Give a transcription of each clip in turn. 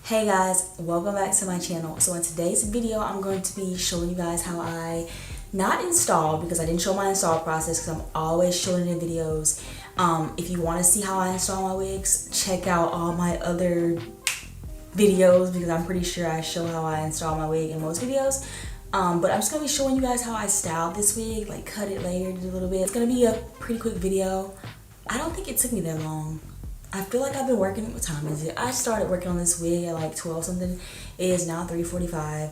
Hey guys, welcome back to my channel. So in today's video, I'm going to be showing you guys how I not install, because I didn't show my install process because I'm always showing it in videos. If you want to see how I install my wigs, check out all my other videos because I'm pretty sure I show how I install my wig in most videos. But I'm just going to be showing you guys how I styled this wig, like cut it, layered it a little bit. It's going to be a pretty quick video. I don't think it took me that long. I feel like I've been working, what time is it? I started working on this wig at like 12 something. It is now 3:45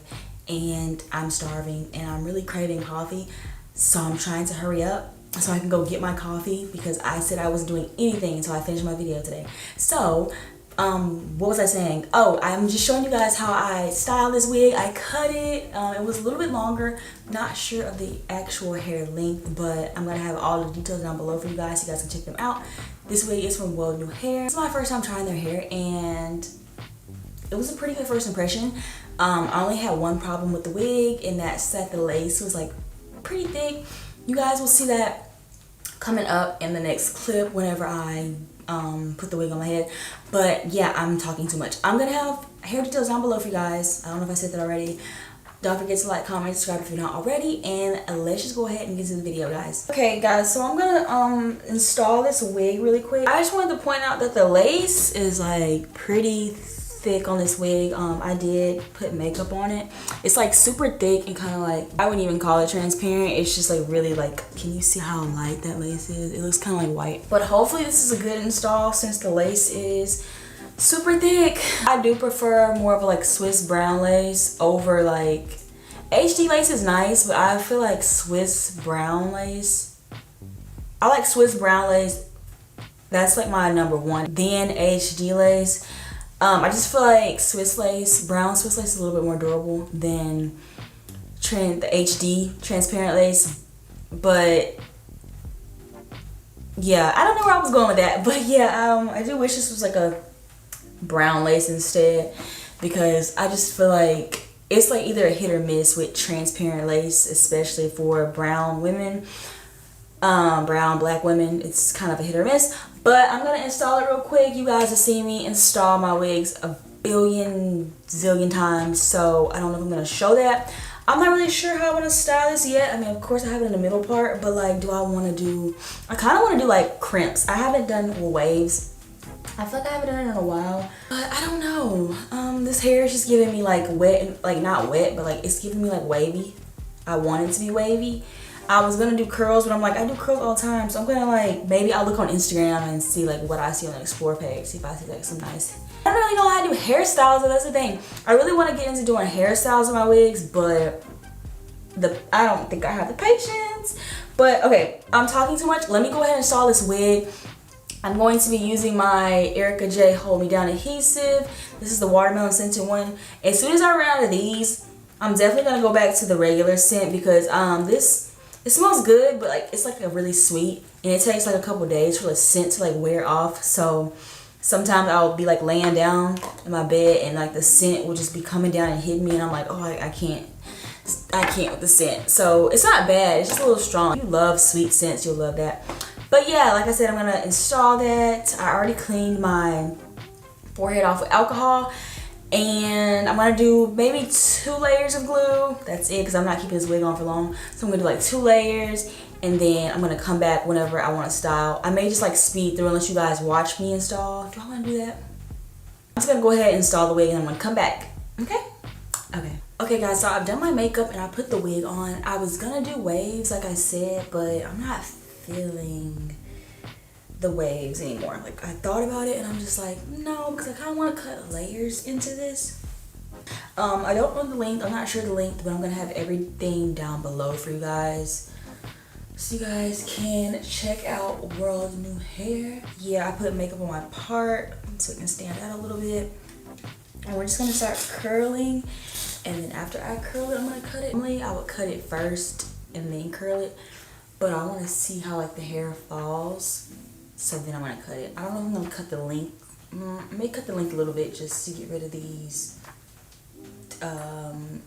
and I'm starving and I'm really craving coffee. So I'm trying to hurry up so I can go get my coffee because I said I wasn't doing anything until I finished my video today. So, what was I saying? Oh, I'm just showing you guys how I styled this wig. I cut it. It was a little bit longer. Not sure of the actual hair length, but I'm going to have all the details down below for you guys so you guys can check them out. This wig is from Worldnewhair. This is my first time trying their hair and it was a pretty good first impression. I only had one problem with the wig, and that's that the lace was like pretty thick. You guys will see that coming up in the next clip whenever I put the wig on my head. But yeah, I'm talking too much. I'm gonna have hair details down below for you guys. I don't know if I said that already. Don't forget to like, comment, subscribe if you're not already, and let's just go ahead and get to the video, guys. Okay guys, so I'm gonna install this wig really quick. I just wanted to point out that the lace is like pretty thick on this wig. I did put makeup on it. It's like super thick and kind of like, I wouldn't even call it transparent. It's just like really like, can you see how light that lace is? It looks kind of like white. But hopefully this is a good install since the lace is super thick. I do prefer more of a like Swiss brown lace over like HD lace is nice, but I feel like Swiss brown lace, I like Swiss brown lace. That's like my number one. Then HD lace. I just feel like Swiss lace, brown Swiss lace is a little bit more durable than the HD transparent lace. But yeah, I don't know where I was going with that, but yeah, I do wish this was like a brown lace instead, because I just feel like it's like either a hit or miss with transparent lace, especially for brown women, brown black women. It's kind of a hit or miss. But I'm gonna install it real quick. You guys have seen me install my wigs a billion zillion times, so I don't know if I'm gonna show that. I'm not really sure how I want to style this yet. I mean, of course I have it in the middle part, but like, do I want to do, I kind of want to do like crimps. I haven't done waves. I feel like I haven't done it in a while, but I don't know. This hair is just giving me like wet, and like not wet, but like it's giving me like wavy. I want it to be wavy. I was gonna do curls, but I'm like, I do curls all the time, so I'm gonna like, maybe I'll look on Instagram and see like what I see on the explore page, see if I see like some nice. I don't really know how to do hairstyles, but that's the thing. I really want to get into doing hairstyles in my wigs, but I don't think I have the patience. But okay, I'm talking too much. Let me go ahead and install this wig. I'm going to be using my Erica J Hold Me Down adhesive. This is the watermelon scented one. As soon as I run out of these, I'm definitely gonna go back to the regular scent because it smells good, but like it's like a really sweet, and it takes like a couple days for the scent to like wear off. So sometimes I'll be like laying down in my bed and like the scent will just be coming down and hitting me, and I'm like, oh, I can't with the scent. So it's not bad, it's just a little strong. If you love sweet scents, you'll love that. But yeah, like I said, I'm gonna install that. I already cleaned my forehead off with alcohol, and I'm gonna do maybe 2 layers of glue. That's it, because I'm not keeping this wig on for long. So I'm gonna do like 2 layers, and then I'm gonna come back whenever I want to style. I may just like speed through unless you guys watch me install. Do I want to do that? I'm just gonna go ahead and install the wig, and I'm gonna come back. Okay guys, so I've done my makeup and I put the wig on. I was gonna do waves like I said, but I'm not feeling the waves anymore. Like, I thought about it and I'm just like, no, because I kind of want to cut layers into this. I don't know the length. I'm not sure the length, but I'm gonna have everything down below for you guys, so you guys can check out Worldnewhair. Yeah, I put makeup on my part so it can stand out a little bit, and we're just gonna start curling. And then after I curl it, I'm gonna cut it. Normally I would cut it first and then curl it, but I want to see how like the hair falls, so then I'm gonna cut it. I don't know if I'm gonna cut the length. I may cut the length a little bit just to get rid of these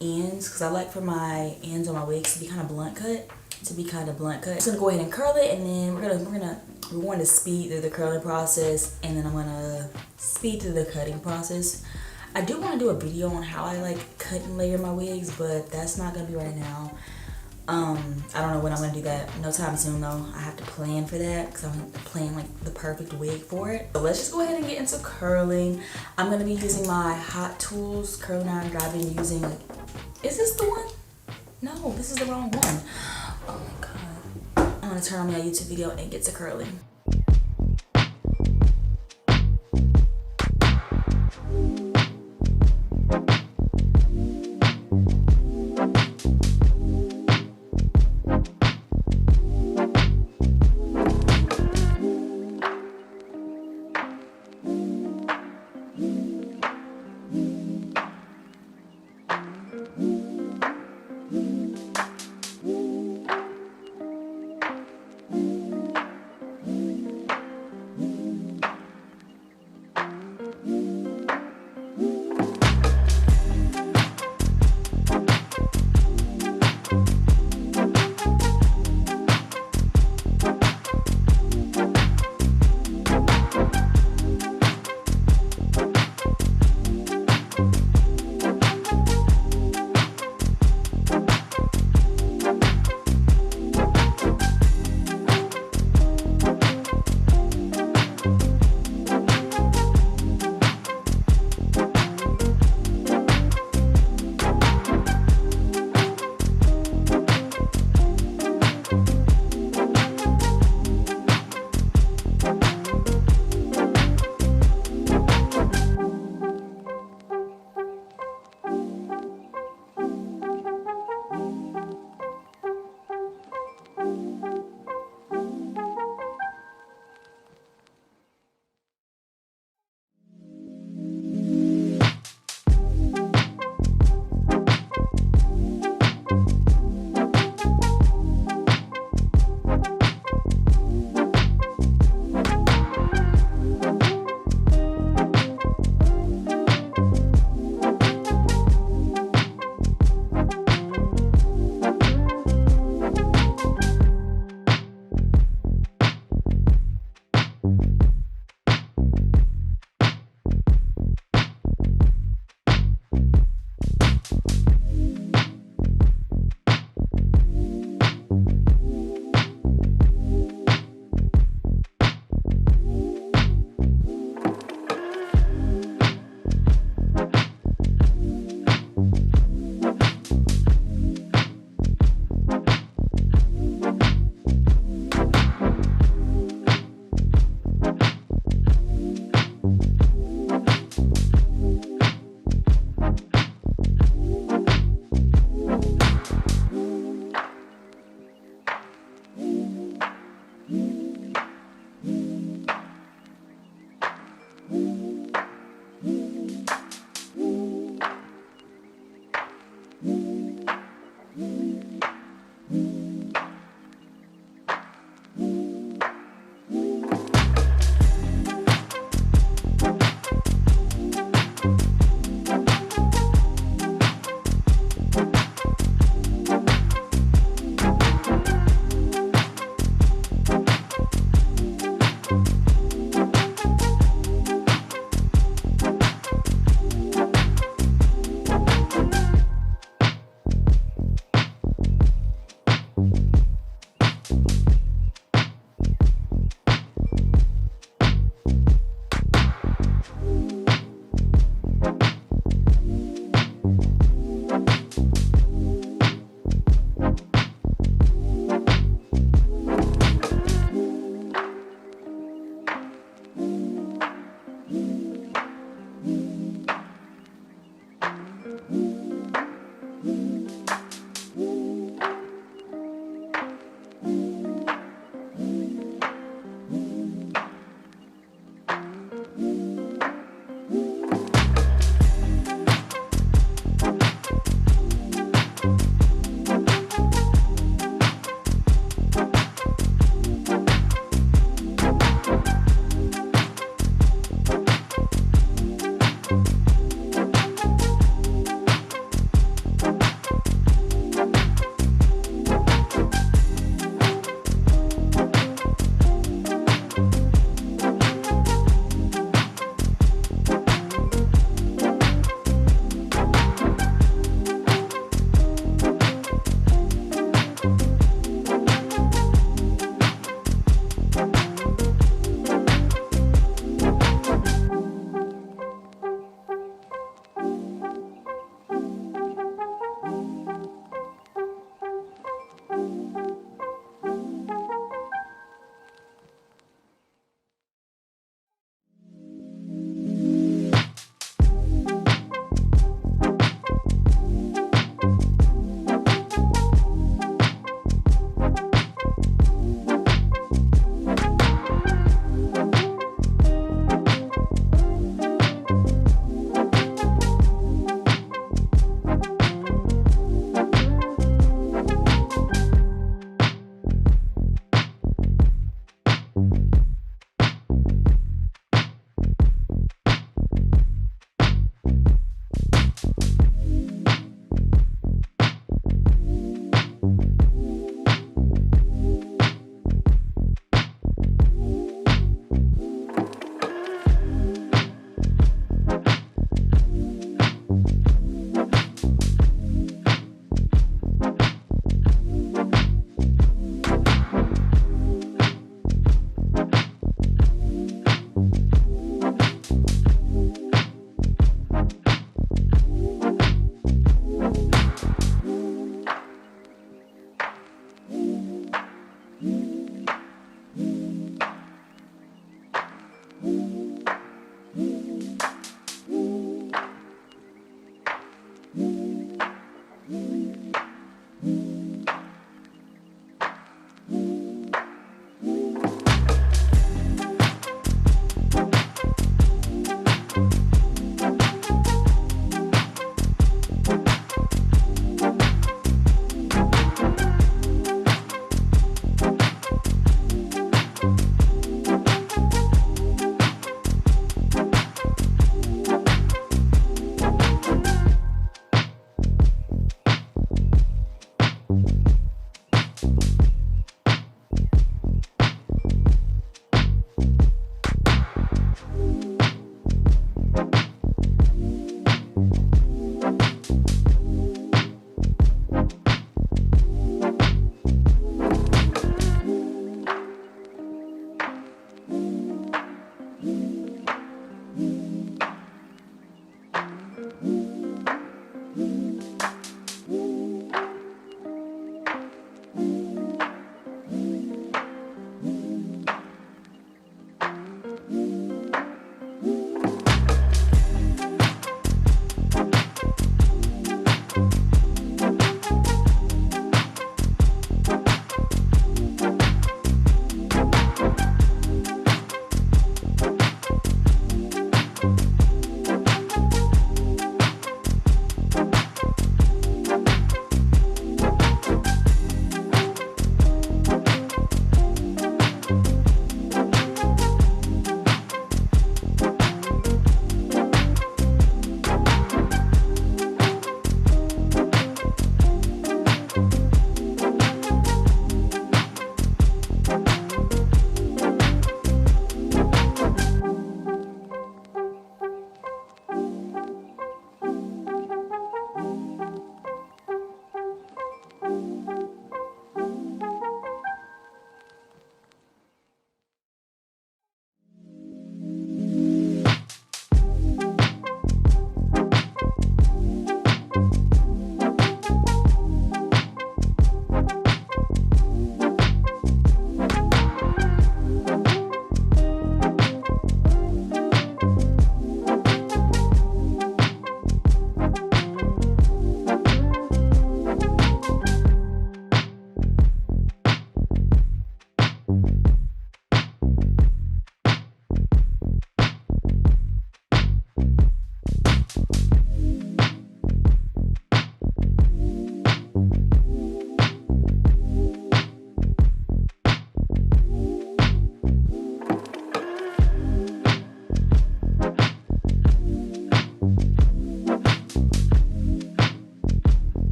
ends, because I like for my ends on my wigs to be kind of blunt cut. I'm just gonna go ahead and curl it, and then we're going to speed through the curling process, and then I'm gonna speed through the cutting process. I do want to do a video on how I like cut and layer my wigs, but that's not gonna be right now. I don't know when I'm gonna do that. No time soon though. I have to plan for that because I'm planning like the perfect wig for it. So let's just go ahead and get into curling. I'm gonna be using my Hot Tools curling iron that I've been using. Like, is this the one? No, this is the wrong one. Oh my god. I'm gonna turn on my YouTube video and get to curling.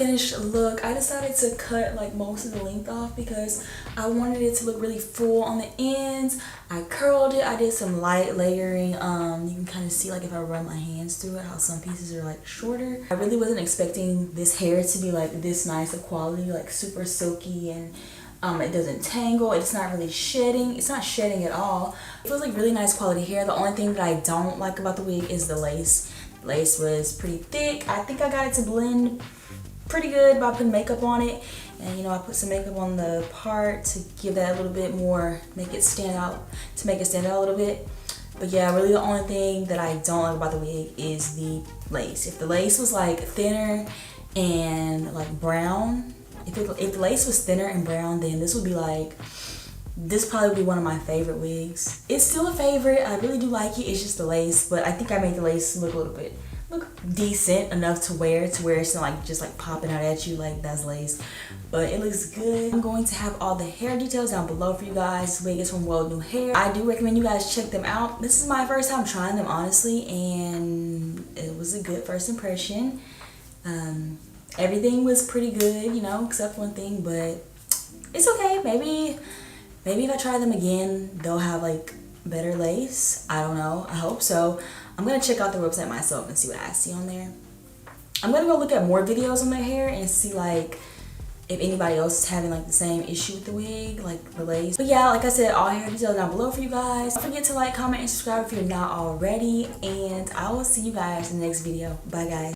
finished look. I decided to cut like most of the length off because I wanted it to look really full on the ends. I curled it. I did some light layering. You can kind of see like if I run my hands through it how some pieces are like shorter. I really wasn't expecting this hair to be like this nice of quality, like super silky, and it doesn't tangle. It's not really shedding. It's not shedding at all. It feels like really nice quality hair. The only thing that I don't like about the wig is the lace. The lace was pretty thick. I think I got it to blend pretty good by putting makeup on it, and you know, I put some makeup on the part to give that a little bit more, make it stand out a little bit. But yeah, really the only thing that I don't like about the wig is the lace. If the lace was like thinner and like brown, if the lace was thinner and brown, then this would be like, this probably would be one of my favorite wigs. It's still a favorite. I really do like it. It's just the lace, but I think I made the lace look a little bit decent enough to wear it's not like just like popping out at you like that's lace, but it looks good. I'm going to have all the hair details down below for you guys. This wig is from Worldnewhair. I do recommend you guys check them out. This is my first time trying them, honestly, and it was a good first impression. Everything was pretty good, you know, except one thing, but it's okay. Maybe if I try them again, they'll have like better lace. I don't know. I hope so. I'm gonna check out the website myself and see what I see on there. I'm gonna go look at more videos on their hair and see like if anybody else is having like the same issue with the wig, like the lace. But yeah, like I said, all hair details down below for you guys. Don't forget to like, comment, and subscribe if you're not already, and I will see you guys in the next video. Bye guys.